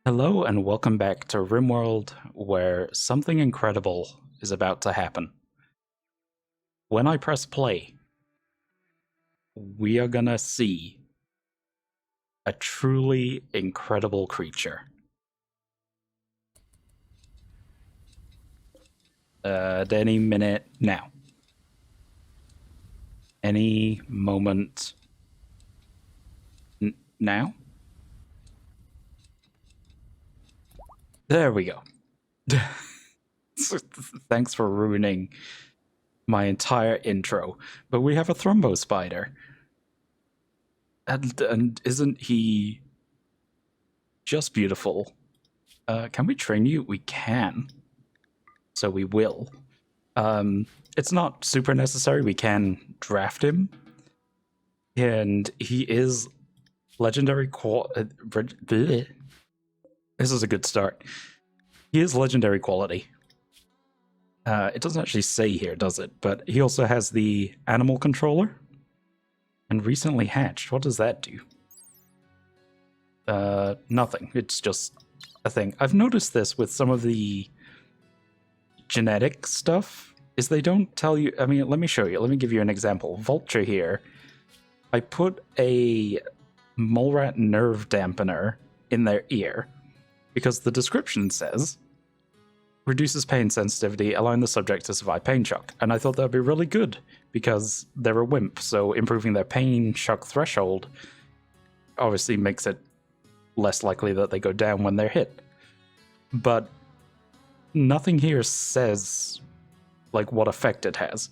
Hello and welcome back to Rimworld, where something incredible is about to happen. When I press play, we are gonna see a truly incredible creature. At any minute now. Any moment now? There we go. Thanks for ruining my entire intro. But we have a Thrombo Spider. And isn't he just beautiful? Can we train you? We can. So we will. It's not super necessary. We can draft him. And he is legendary This is a good start. He is legendary quality. It doesn't actually say here, does it? But he also has the animal controller. And recently hatched. What does that do? Nothing. It's just a thing. I've noticed this with some of the genetic stuff, is they don't tell you. I mean, let me show you. Let me give you an example. Vulture here. I put a mole rat nerve dampener in their ear because the description says reduces pain sensitivity, allowing the subject to survive pain shock. And I thought that'd be really good because they're a wimp, so improving their pain shock threshold obviously makes it less likely that they go down when they're hit. But nothing here says like what effect it has.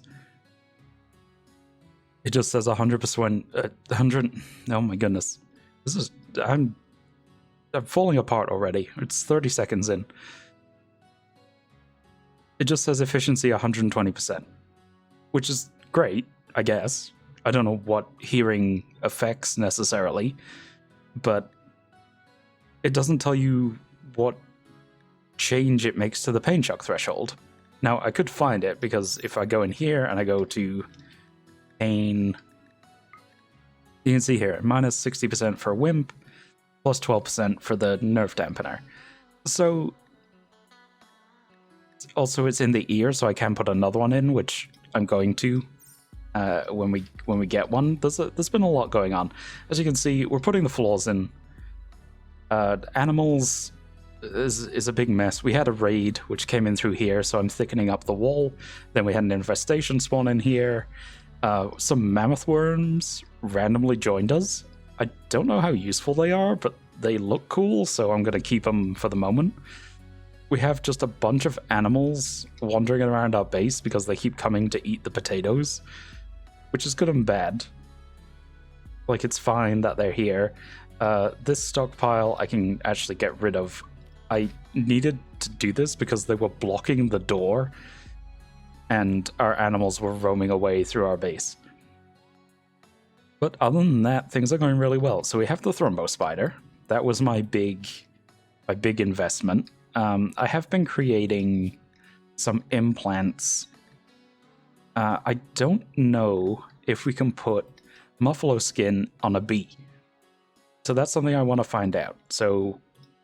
It just says 100%. 100. Oh my goodness, this is I'm falling apart already. It's 30 seconds in. It just says efficiency 120%, which is great, I guess. I don't know what hearing affects necessarily, but it doesn't tell you what change it makes to the pain shock threshold. Now, I could find it, because if I go in here and I go to pain, you can see here, minus 60% for Wimp, plus 12% for the nerve dampener. So, also it's in the ear, so I can put another one in, which I'm going to when we get one. There's been a lot going on. As you can see, we're putting the flaws in. Animals is a big mess. We had a raid which came in through here, so I'm thickening up the wall. Then we had an infestation spawn in here. Some mammoth worms randomly joined us. I don't know how useful they are, but they look cool, so I'm going to keep them for the moment. We have just a bunch of animals wandering around our base because they keep coming to eat the potatoes, which is good and bad. Like, it's fine that they're here. This stockpile I can actually get rid of. I needed to do this because they were blocking the door and our animals were roaming away through our base. But other than that, things are going really well. So we have the Thrombo Spider. That was my big investment. I have been creating some implants. I don't know if we can put muffalo skin on a bee. So that's something I want to find out. So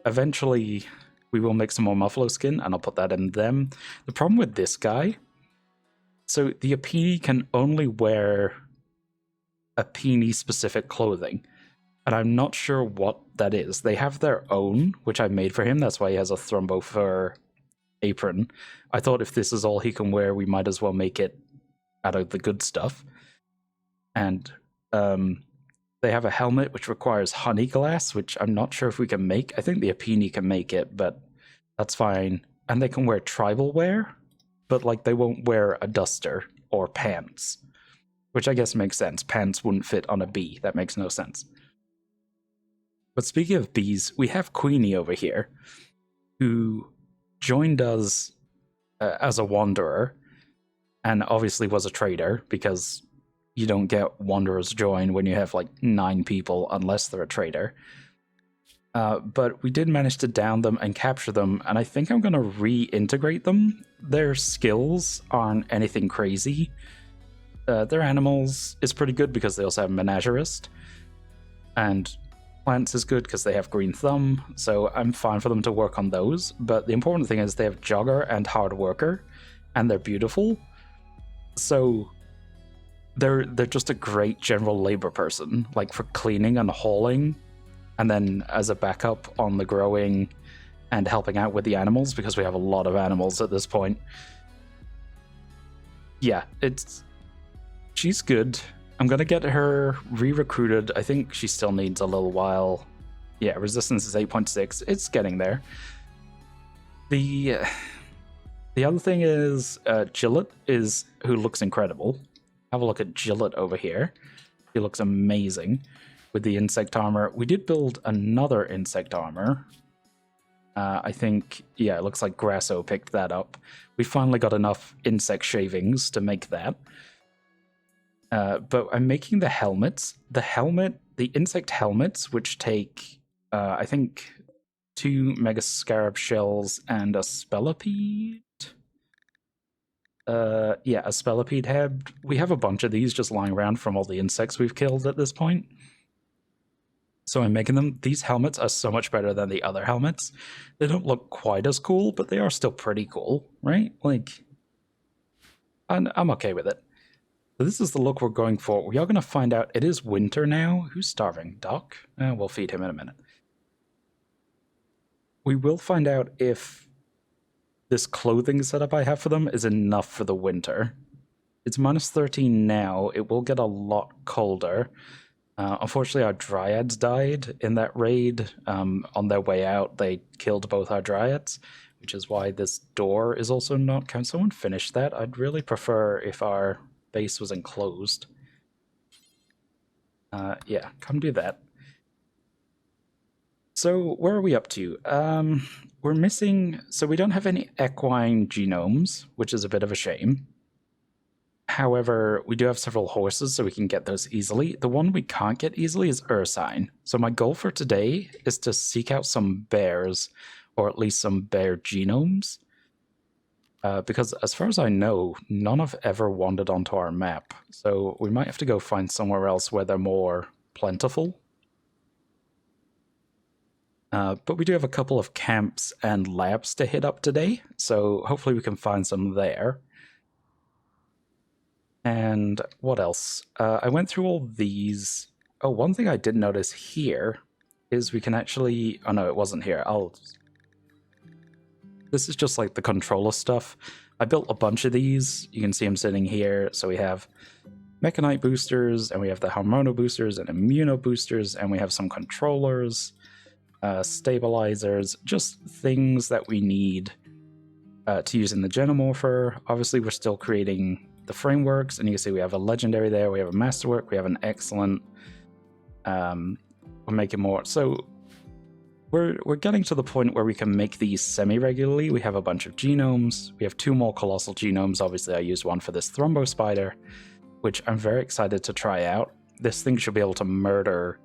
eventually we will make some more muffalo skin and I'll put that in them. The problem with this guy, so the Apini can only wear Apini specific clothing. And I'm not sure what that is. They have their own, which I made for him. That's why he has a Thrombo fur apron. I thought if this is all he can wear, we might as well make it out of the good stuff. And they have a helmet which requires honey glass, which I'm not sure if we can make. I think the Apini can make it, but that's fine. And they can wear tribal wear, but like they won't wear a duster or pants, which I guess makes sense. Pants wouldn't fit on a bee. That makes no sense. But speaking of bees, we have Queenie over here, who joined us as a wanderer, and obviously was a trader, because you don't get wanderers join when you have like 9 people, unless they're a trader. But we did manage to down them and capture them, and I think I'm going to reintegrate them. Their skills aren't anything crazy. Their animals is pretty good because they also have menagerist, and plants is good because they have green thumb, so I'm fine for them to work on those. But the important thing is they have jogger and hard worker, and they're beautiful, so they're just a great general labor person, like for cleaning and hauling, and then as a backup on the growing and helping out with the animals, because we have a lot of animals at this point. Yeah, she's good. I'm gonna get her re-recruited. I think she still needs a little while. Yeah, resistance is 8.6. It's getting there. The other thing is Gillett is who looks incredible. Have a look at Gillett over here. He looks amazing with the insect armor. We did build another insect armor. I think, yeah, it looks like Grasso picked that up. We finally got enough insect shavings to make that. But I'm making the helmets. The insect helmets, which take, I think, 2 mega scarab shells and a spellipede. Yeah, a spellipede head. We have a bunch of these just lying around from all the insects we've killed at this point. So I'm making them. These helmets are so much better than the other helmets. They don't look quite as cool, but they are still pretty cool, right? Like, I'm okay with it. So this is the look we're going for. We are going to find out. It is winter now. Who's starving? Doc? We'll feed him in a minute. We will find out if this clothing setup I have for them is enough for the winter. It's minus 13 now. It will get a lot colder. Unfortunately, our dryads died in that raid. On their way out, they killed both our dryads, which is why this door is also not... Can someone finish that? I'd really prefer if our base was enclosed. Yeah, come do that. So where are we up to? We're missing... So we don't have any equine genomes, which is a bit of a shame. However, we do have several horses, so we can get those easily. The one we can't get easily is Ursine. So my goal for today is to seek out some bears, or at least some bear genomes. Because as far as I know, none have ever wandered onto our map. So we might have to go find somewhere else where they're more plentiful. But we do have a couple of camps and labs to hit up today, so hopefully we can find some there. And what else? I went through all these. Oh, one thing I did notice here is we can actually... Oh no, it wasn't here. This is just like the controller stuff. I built a bunch of these. You can see them sitting here. So we have Mechanite boosters, and we have the Harmono boosters and Immuno boosters, and we have some controllers, stabilizers, just things that we need to use in the Genomorpher. Obviously, we're still creating the frameworks, and you can see we have a legendary there, we have a masterwork, we have an excellent. We're making more. So we're getting to the point where we can make these semi-regularly. We have a bunch of genomes. We have 2 more colossal genomes. Obviously, I used one for this Thrombo Spider, which I'm very excited to try out. This thing should be able to murder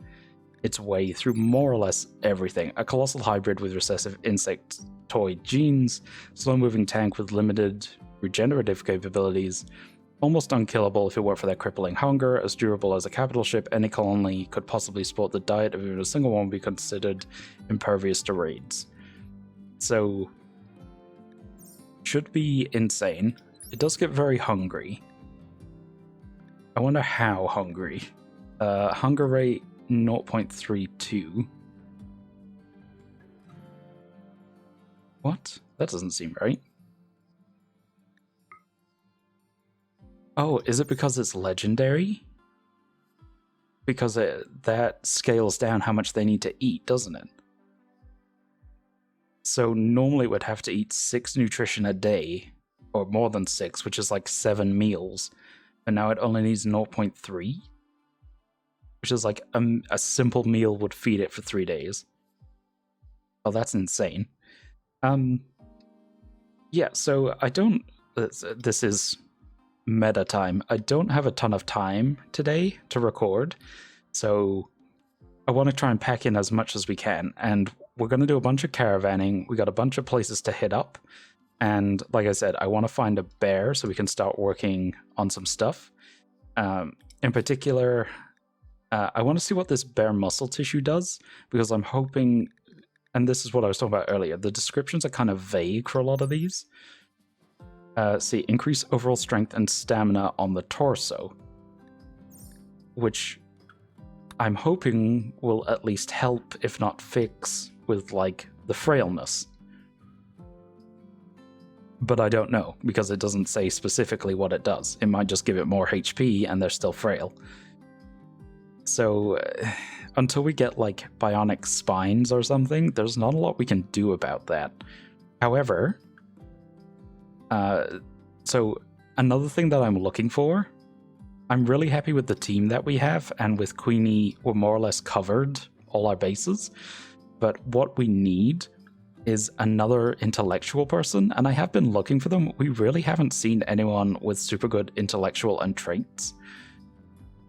its way through more or less everything. A colossal hybrid with recessive insectoid genes, slow-moving tank with limited regenerative capabilities, almost unkillable if it weren't for their crippling hunger, as durable as a capital ship. Any colony could possibly sport the diet of even a single one would be considered impervious to raids. So, should be insane. It does get very hungry. I wonder how hungry. Hunger rate 0.32. What? That doesn't seem right. Oh, is it because it's legendary? Because that scales down how much they need to eat, doesn't it? So normally it would have to eat 6 nutrition a day, or more than 6, which is like 7 meals. And now it only needs 0.3, which is like a simple meal would feed it for 3 days. Oh, that's insane. Yeah, so I don't... This is meta time. I don't have a ton of time today to record, so I want to try and pack in as much as we can, and we're going to do a bunch of caravanning. We got a bunch of places to hit up, and like I said, I want to find a bear so we can start working on some stuff. In particular, I want to see what this bare muscle tissue does, because I'm hoping, and this is what I was talking about earlier, the descriptions are kind of vague for a lot of these. See, increase overall strength and stamina on the torso, which I'm hoping will at least help, if not fix, with like the frailness. But I don't know, because it doesn't say specifically what it does. It might just give it more HP and they're still frail. So until we get like bionic spines or something, there's not a lot we can do about that. However, so another thing that I'm looking for, I'm really happy with the team that we have, and with Queenie, we're more or less covered all our bases. But what we need is another intellectual person, and I have been looking for them. We really haven't seen anyone with super good intellectual and traits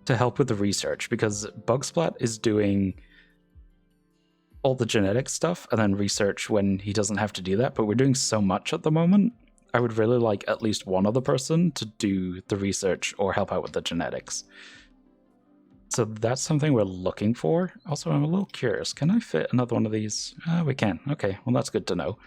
to help with the research, because Bugsplat is doing all the genetic stuff and then research when he doesn't have to do that, but we're doing so much at the moment. I would really like at least one other person to do the research or help out with the genetics. So that's something we're looking for. Also, I'm a little curious. Can I fit another one of these? We can. Okay, well, that's good to know.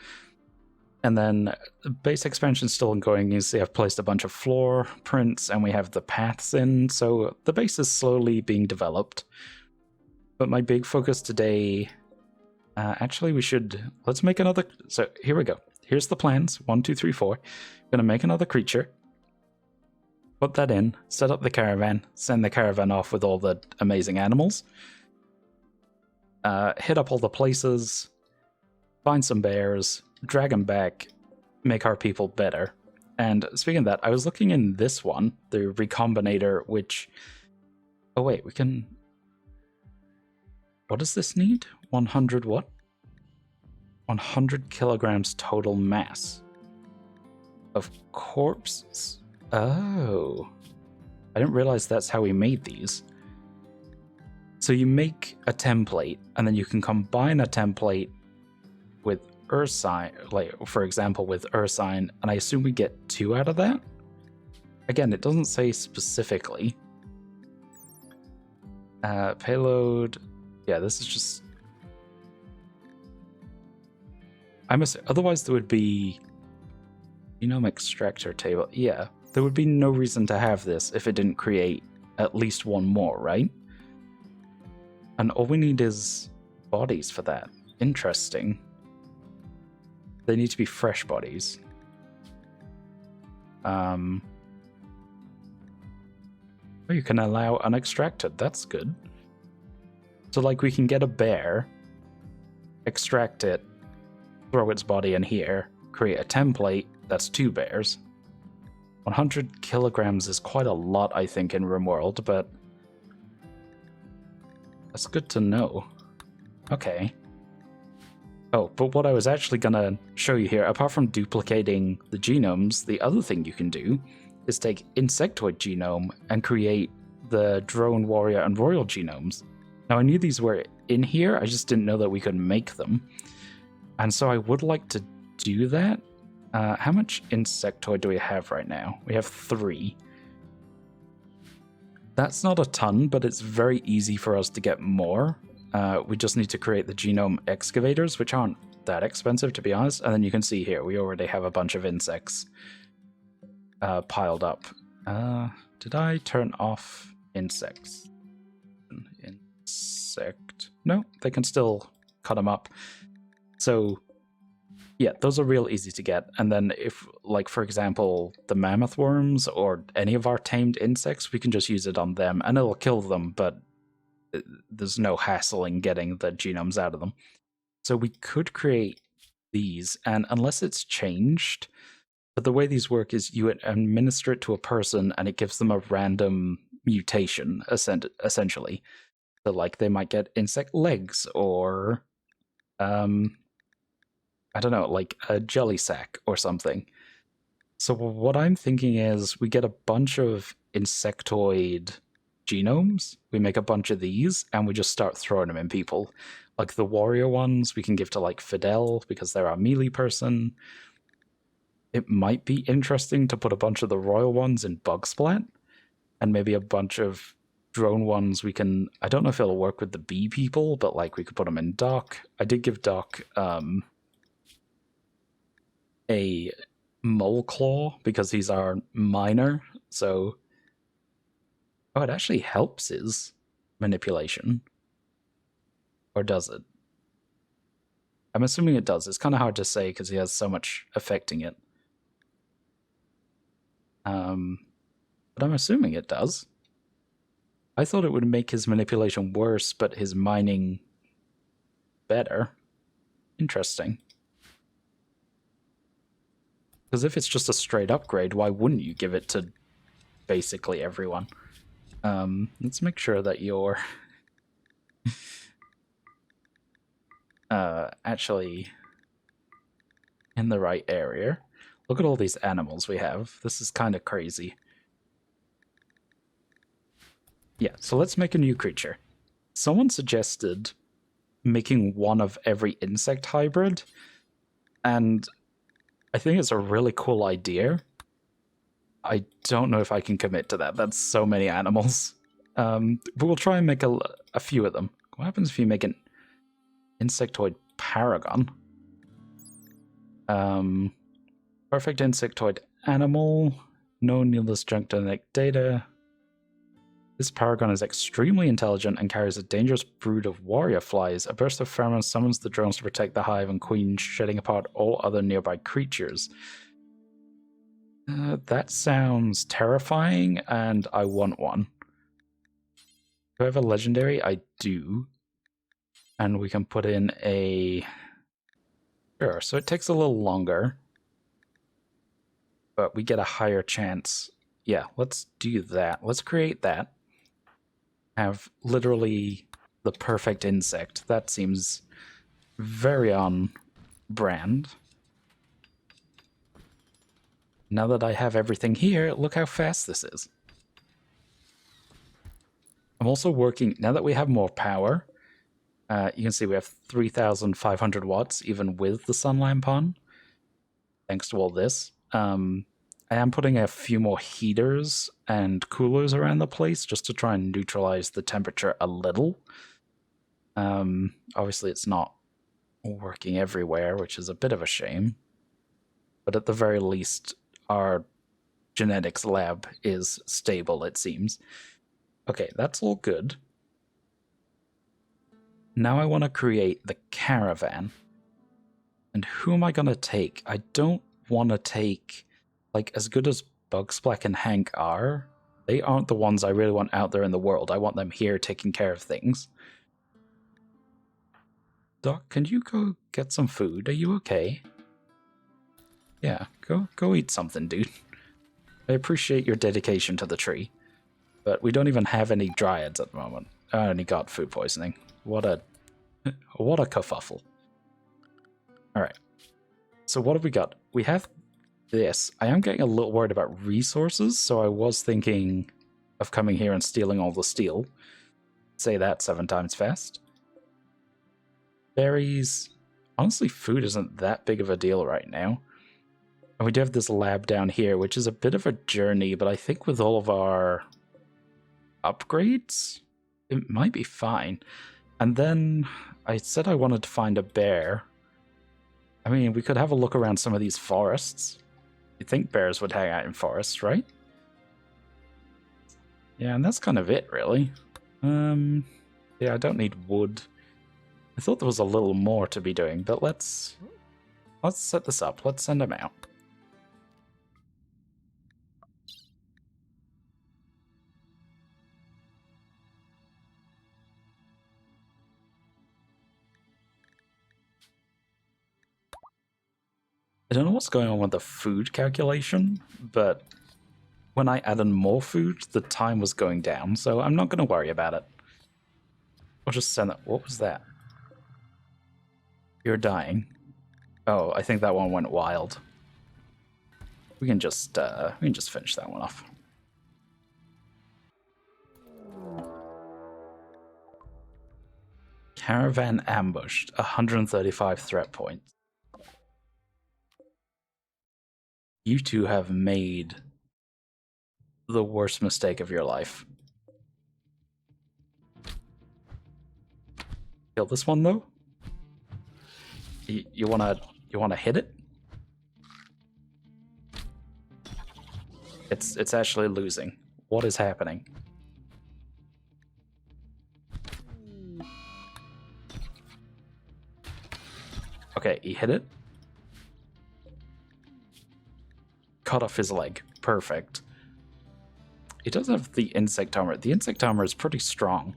And then the base expansion is still ongoing. You see I've placed a bunch of floor prints and we have the paths in. So the base is slowly being developed. But my big focus today... actually, let's make another... So here we go. Here's the plans. 1, 2, 3, 4. Gonna make another creature. Put that in. Set up the caravan. Send the caravan off with all the amazing animals. Hit up all the places. Find some bears. Drag them back. Make our people better. And speaking of that, I was looking in this one, the Recombinator, which... Oh wait, we can... What does this need? 100 what? 100 kilograms total mass of corpses. Oh. I didn't realize that's how we made these. So you make a template, and then you can combine a template with Ursine, like for example with Ursine, and I assume we get 2 out of that? Again, it doesn't say specifically. Payload... Yeah, this is just... Otherwise there would be genome extractor table. Yeah, there would be no reason to have this if it didn't create at least one more, right? And all we need is bodies for that. Interesting. They need to be fresh bodies. Oh, you can allow unextracted. That's good. So, like, we can get a bear, extract it, throw its body in here, create a template, that's 2 bears. 100 kilograms is quite a lot, I think, in Rimworld, but that's good to know. Okay. Oh, but what I was actually gonna show you here, apart from duplicating the genomes, the other thing you can do is take insectoid genome and create the drone, warrior, and royal genomes. Now, I knew these were in here, I just didn't know that we could make them. And so I would like to do that. How much insectoid do we have right now? We have 3. That's not a ton, but it's very easy for us to get more. We just need to create the genome excavators, which aren't that expensive, to be honest. And then you can see here, we already have a bunch of insects piled up. Did I turn off insects? Insect. No, they can still cut them up. So, yeah, those are real easy to get. And then if, like, for example, the mammoth worms or any of our tamed insects, we can just use it on them and it'll kill them, but there's no hassle in getting the genomes out of them. So we could create these, and unless it's changed, but the way these work is you administer it to a person and it gives them a random mutation, essentially. So, like, they might get insect legs or, I don't know, like a jelly sack or something. So what I'm thinking is we get a bunch of insectoid genomes, we make a bunch of these, and we just start throwing them in people. Like the warrior ones we can give to like Fidel because they're our melee person. It might be interesting to put a bunch of the royal ones in Bugsplat, and maybe a bunch of drone ones we can. I don't know if it'll work with the bee people, but like we could put them in Doc. I did give Doc a mole claw because he's our miner. So, oh, it actually helps his manipulation, or does it? I'm assuming it does. It's kind of hard to say because he has so much affecting it. But I'm assuming it does. I thought it would make his manipulation worse, but his mining better. Interesting. Because if it's just a straight upgrade, why wouldn't you give it to basically everyone? Let's make sure that you're actually in the right area. Look at all these animals we have. This is kind of crazy. Yeah, so let's make a new creature. Someone suggested making one of every insect hybrid, and I think it's a really cool idea. I don't know if I can commit to that. That's so many animals. But we'll try and make a few of them. What happens if you make an insectoid paragon? Perfect insectoid animal. No needless junk genetic data. This paragon is extremely intelligent and carries a dangerous brood of warrior flies. A burst of pheromones summons the drones to protect the hive and queen, shedding apart all other nearby creatures. That sounds terrifying, and I want one. Do I have a legendary? I do. And we can put in a... Sure, so it takes a little longer, but we get a higher chance. Yeah, let's do that. Let's create that. Have literally the perfect insect. That seems very on brand. Now that I have everything here, look how fast this is. I'm also working, now that we have more power, you can see we have 3,500 watts even with the sun lamp on, thanks to all this. I am putting a few more heaters and coolers around the place just to try and neutralize the temperature a little. Obviously it's not working everywhere, which is a bit of a shame. But at the very least, our genetics lab is stable, it seems. Okay, that's all good. Now I want to create the caravan. And who am I going to take? I don't want to take, like, as good as Bugsplack and Hank are, they aren't the ones I really want out there in the world. I want them here taking care of things. Doc, can you go get some food? Are you okay? Yeah, go eat something, dude. I appreciate your dedication to the tree, but we don't even have any dryads at the moment. I only got food poisoning. What a kerfuffle. Alright. So what have we got? We have this. I am getting a little worried about resources, so I was thinking of coming here and stealing all the steel. Say that 7 times fast. Berries. Honestly, food isn't that big of a deal right now. And we do have this lab down here, which is a bit of a journey, but I think with all of our upgrades, it might be fine. And then I said I wanted to find a bear. I mean, we could have a look around some of these forests. You'd think bears would hang out in forests, right? Yeah, and that's kind of it, really. Yeah, I don't need wood. I thought there was a little more to be doing, but let's set this up. Let's send them out. I don't know what's going on with the food calculation, but when I added more food, the time was going down, so I'm not going to worry about it. I'll just send that. What was that? You're dying. Oh, I think that one went wild. We can just finish that one off. Caravan ambushed, 135 threat points. You two have made the worst mistake of your life. Kill this one though. You wanna hit it? It's actually losing. What is happening? Okay, he hit it. Cut off his leg. Perfect. He does have the insect armor. The insect armor is pretty strong.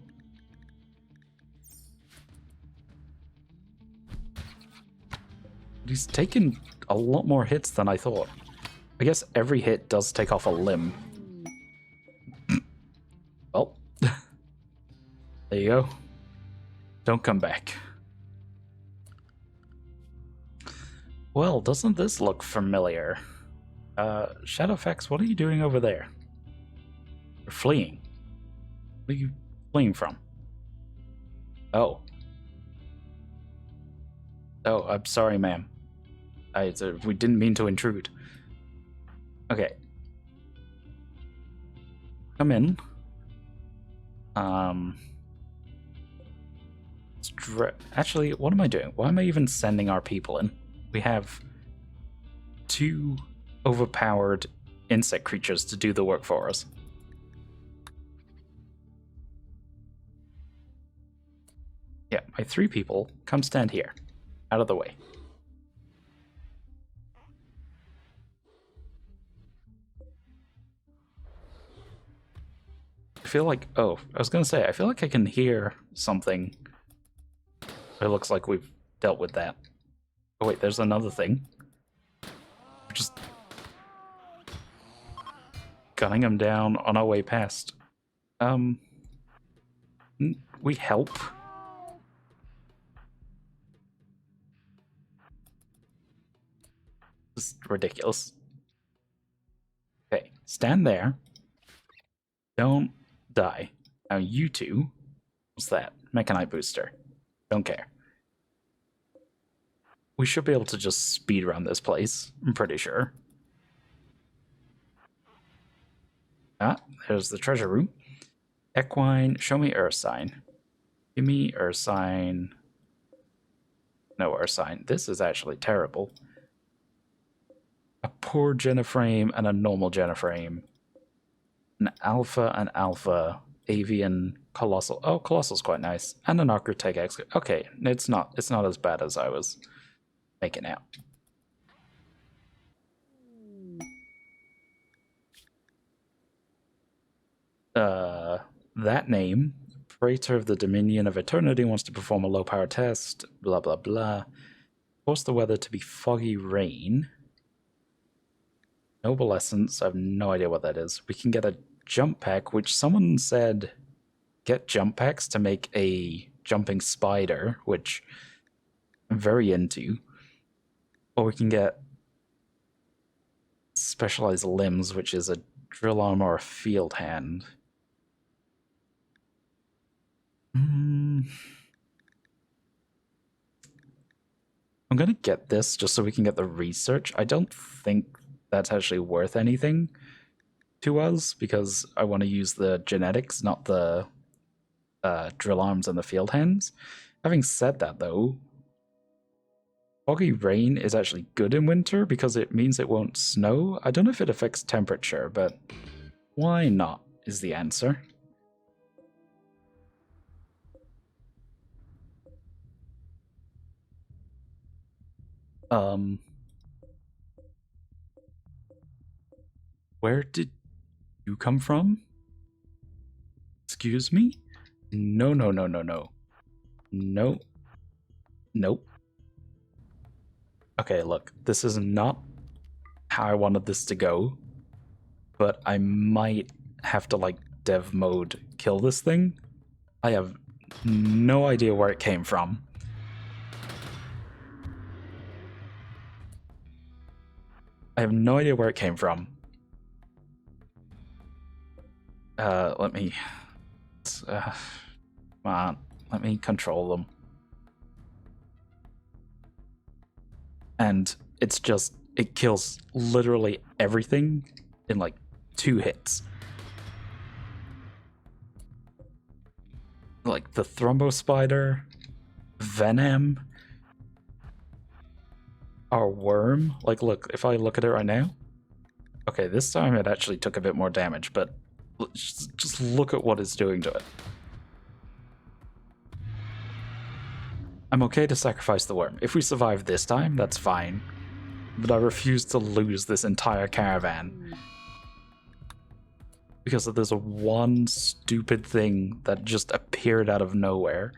He's taken a lot more hits than I thought. I guess every hit does take off a limb. Well, there you go. Don't come back. Well, doesn't this look familiar? Shadowfax, what are you doing over there? You're fleeing. Where are you fleeing from? Oh. Oh, I'm sorry, ma'am. We didn't mean to intrude. Okay. Come in. Actually, what am I doing? Why am I even sending our people in? We have 2 overpowered insect creatures to do the work for us. Yeah, my 3 people, come stand here. Out of the way. I feel like, oh, I was gonna say, I feel like I can hear something. It looks like we've dealt with that. Oh wait, there's another thing. We're just gunning him down on our way past. We help. This is ridiculous. Okay, stand there. Don't die. Now you 2. What's that? Mechanite booster. Don't care. We should be able to just speed around this place, I'm pretty sure. Ah, there's the treasure room. Equine, show me Ursine. Give me Ursine. No Ursine. This is actually terrible. A poor Geniframe and a normal Geniframe. An alpha, avian, colossal. Oh, colossal's quite nice. And an Archrotech X. Okay, it's not as bad as I was making out. That name, Praetor of the Dominion of Eternity, wants to perform a low power test, blah blah blah. Force the weather to be foggy rain. Noble Essence, I have no idea what that is. We can get a jump pack, which someone said get jump packs to make a jumping spider, which I'm very into. Or we can get specialized limbs, which is a drill arm or a field hand. I'm gonna get this just so we can get the research. I don't think that's actually worth anything to us because I want to use the genetics, not the drill arms and the field hands. Having said that, though, foggy rain is actually good in winter because it means it won't snow. I don't know if it affects temperature, but why not is the answer. Where did you come from? Excuse me? No. Nope. Okay, look, this is not how I wanted this to go, but I might have to, like, dev mode kill this thing. I have no idea where it came from. Let me... come on, let me control them. And it's just, it kills literally everything in like 2 hits. like the thrombo spider, venom, our worm. Like, look, if I look at it right now, okay, this time it actually took a bit more damage, but just look at what it's doing to it. I'm okay to sacrifice the worm. If we survive this time, that's fine. But I refuse to lose this entire caravan. Because there's one stupid thing that just appeared out of nowhere.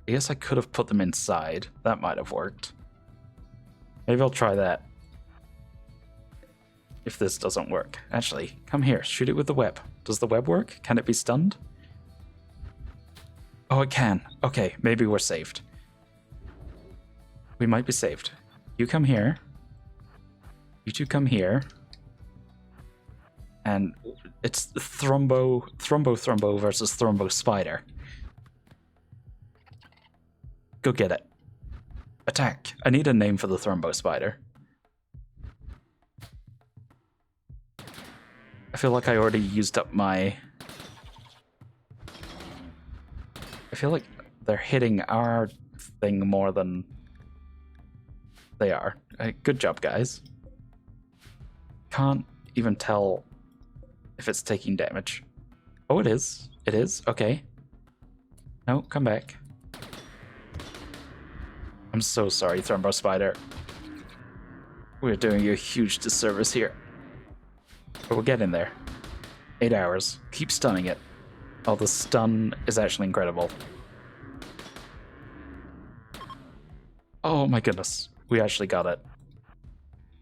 I guess I could have put them inside. That might have worked. Maybe I'll try that. If this doesn't work. Actually, come here. Shoot it with the web. Does the web work? Can it be stunned? Oh, it can. Okay, maybe we're saved. We might be saved. You come here. You two come here. And it's Thrombo versus Thrombo Spider. Go get it. Attack. I need a name for the Thrombo Spider. I feel like I already used up my... I feel like they're hitting our thing more than they are. Good job, guys. Can't even tell if it's taking damage. Oh, it is. It is. Okay. No, come back. I'm so sorry, Thrombo Spider. We're doing you a huge disservice here. But we'll get in there. 8 hours. Keep stunning it. Oh, the stun is actually incredible. Oh my goodness. We actually got it.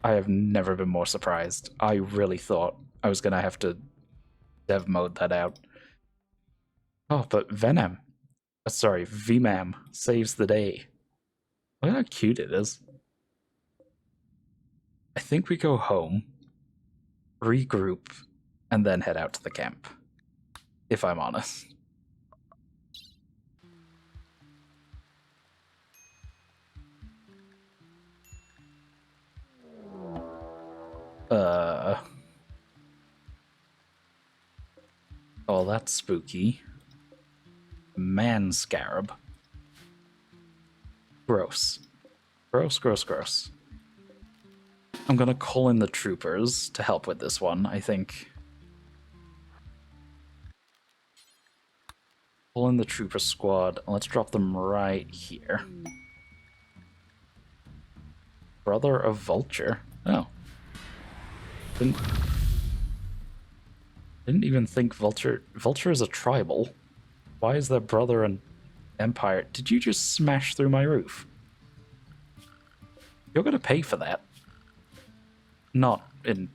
I have never been more surprised. I really thought I was going to have to dev mode that out. Oh, but Venom. Sorry, VMAM saves the day. Look how cute it is. I think we go home, regroup, and then head out to the camp. If I'm honest. Oh, that's spooky. Man scarab. Gross. Gross, gross, gross. I'm gonna call in the troopers to help with this one, I think. Pull in the trooper squad. Let's drop them right here. Brother of Vulture. Oh. Didn't even think Vulture is a tribal. Why is their brother an empire? Did you just smash through my roof? You're gonna pay for that. Not in,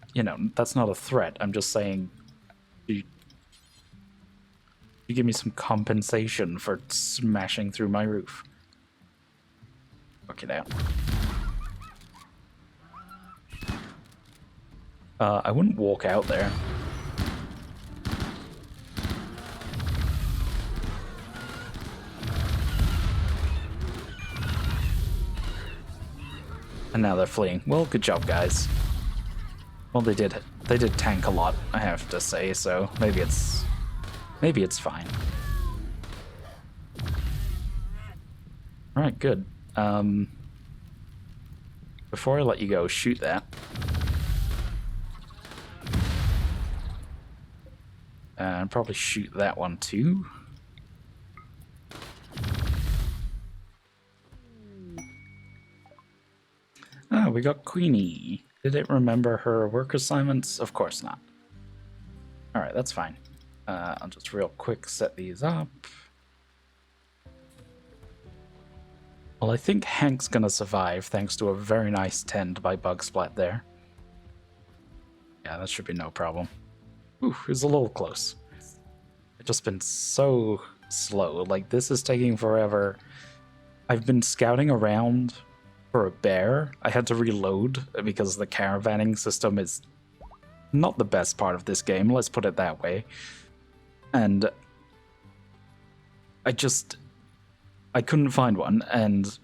that's not a threat. I'm just saying you give me some compensation for smashing through my roof. Fuck it out. I wouldn't walk out there. And now they're fleeing. Well, good job, guys. Well, they did tank a lot, I have to say, so maybe it's fine. Alright, good. Before I let you go, shoot that. And probably shoot that one too. Oh, we got Queenie. Did it remember her work assignments? Of course not. Alright, that's fine. I'll just real quick set these up. Well, I think Hank's gonna survive thanks to a very nice tend by Bugsplat there. Yeah, that should be no problem. Ooh, it was a little close. It's just been so slow. Like, this is taking forever. I've been scouting around for a bear. I had to reload because the caravanning system is not the best part of this game, let's put it that way. And I couldn't find one, and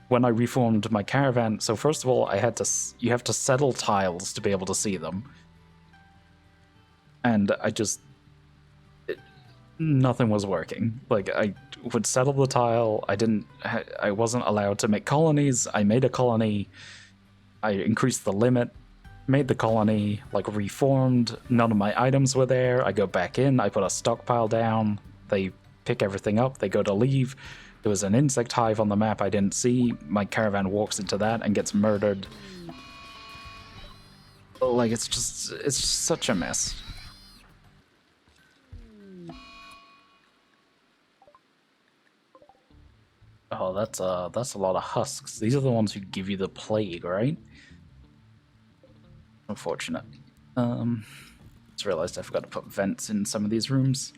when I reformed my caravan, so first of all, you have to settle tiles to be able to see them. And nothing was working. Like, I would settle the tile. I wasn't allowed to make colonies. I made a colony. I increased the limit, made the colony, like, reformed. None of my items were there. I go back in. I put a stockpile down. They pick everything up. They go to leave. There was an insect hive on the map I didn't see. My caravan walks into that and gets murdered. Like, it's just such a mess. Oh, that's a lot of husks. These are the ones who give you the plague, right? Unfortunate. Just realized I forgot to put vents in some of these rooms.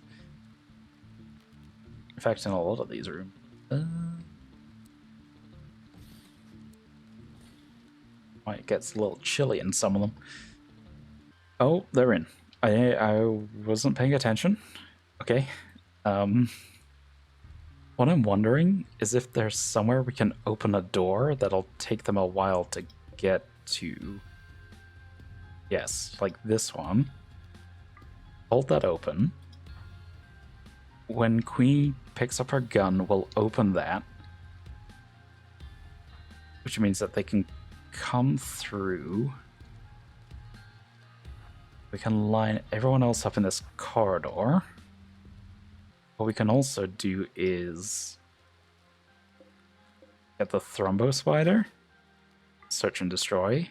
In fact, in a lot of these rooms. It gets a little chilly in some of them. Oh, they're in. I wasn't paying attention. Okay. What I'm wondering is if there's somewhere we can open a door that'll take them a while to get to. Yes, like this one. Hold that open. When Queen picks up her gun, we'll open that. Which means that they can come through. We can line everyone else up in this corridor. What we can also do is get the Thrombo Spider, search and destroy.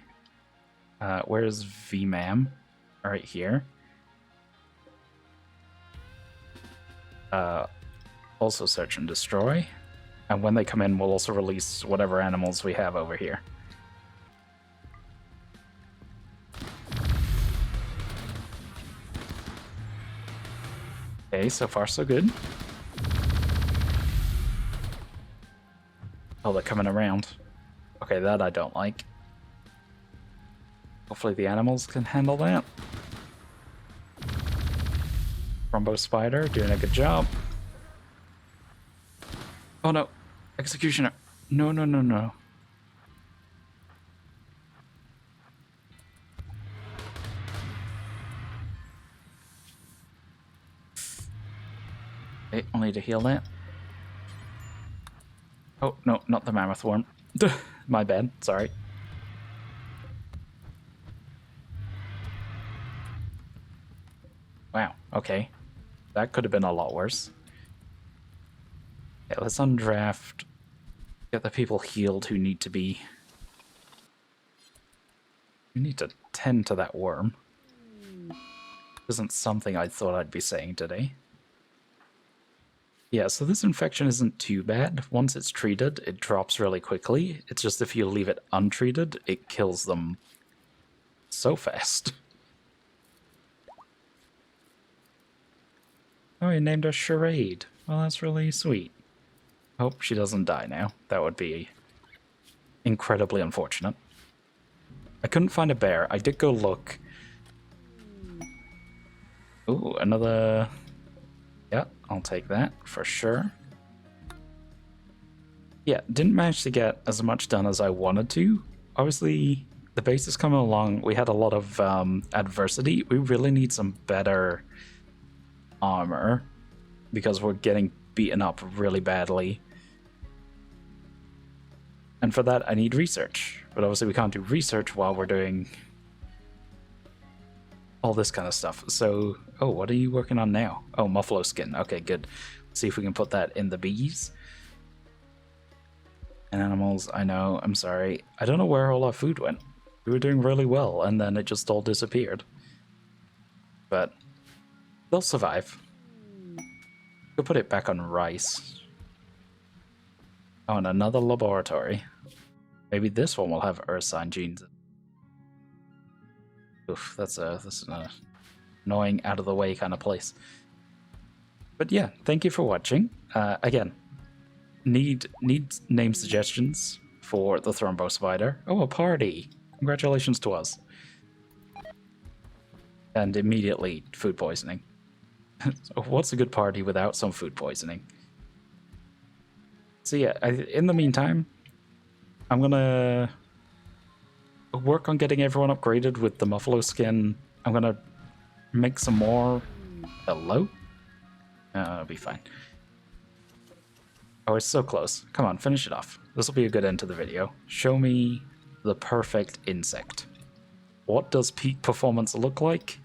Where's VMAM? Right here. Also search and destroy. And when they come in, we'll also release whatever animals we have over here. Okay, so far so good. Oh, they're coming around. Okay, that I don't like. Hopefully the animals can handle that. Rumbo Spider doing a good job. Oh no, Executioner. No, no, no, no. Okay, I'll need to heal that. Oh, no, not the mammoth worm. My bad, sorry. Wow, okay. That could have been a lot worse. Okay, let's undraft. Get the people healed who need to be. We need to tend to that worm. Isn't something I thought I'd be saying today. Yeah, so this infection isn't too bad. Once it's treated, it drops really quickly. It's just if you leave it untreated, it kills them so fast. Oh, he named her Charade. Well, that's really sweet. Hope she doesn't die now. That would be incredibly unfortunate. I couldn't find a bear. I did go look. Ooh, another... Yeah, I'll take that for sure. Yeah, didn't manage to get as much done as I wanted to. Obviously, the base is coming along. We had a lot of adversity. We really need some better armor because we're getting beaten up really badly. And for that, I need research. But obviously, we can't do research while we're doing all this kind of stuff. So, oh, what are you working on now? Oh, muffalo skin. Okay, good. Let's see if we can put that in the bees. And animals, I know, I'm sorry. I don't know where all our food went. We were doing really well, and then it just all disappeared. But they'll survive. We'll put it back on rice. Oh, and another laboratory. Maybe this one will have Ursine genes. Oof, that's an annoying, out of the way kind of place. But yeah, thank you for watching. Again, need name suggestions for the Thrombo Spider. Oh, a party! Congratulations to us. And immediately food poisoning. What's a good party without some food poisoning? So yeah, in the meantime, I'm gonna work on getting everyone upgraded with the muffalo skin. I'm gonna make some more. Hello? It'll be fine. Oh, it's so close. Come on, finish it off. This will be a good end to the video. Show me the perfect insect. What does peak performance look like?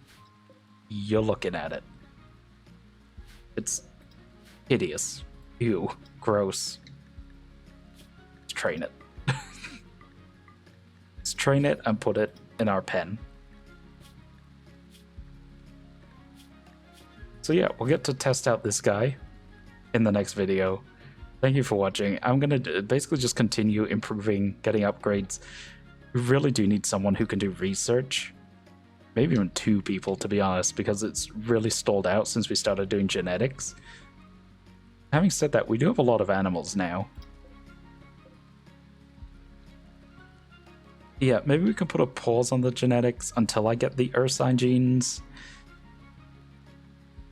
You're looking at it. It's hideous. Ew. Gross. Let's train it. Let's train it and put it in our pen. So yeah, we'll get to test out this guy in the next video. Thank you for watching. I'm going to basically just continue improving, getting upgrades. We really do need someone who can do research. Maybe even 2 people, to be honest, because it's really stalled out since we started doing genetics. Having said that, we do have a lot of animals now. Yeah, maybe we can put a pause on the genetics until I get the Ursine genes.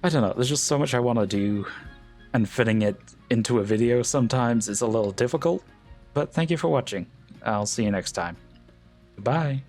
I don't know, there's just so much I want to do, and fitting it into a video sometimes is a little difficult, but thank you for watching. I'll see you next time. Goodbye.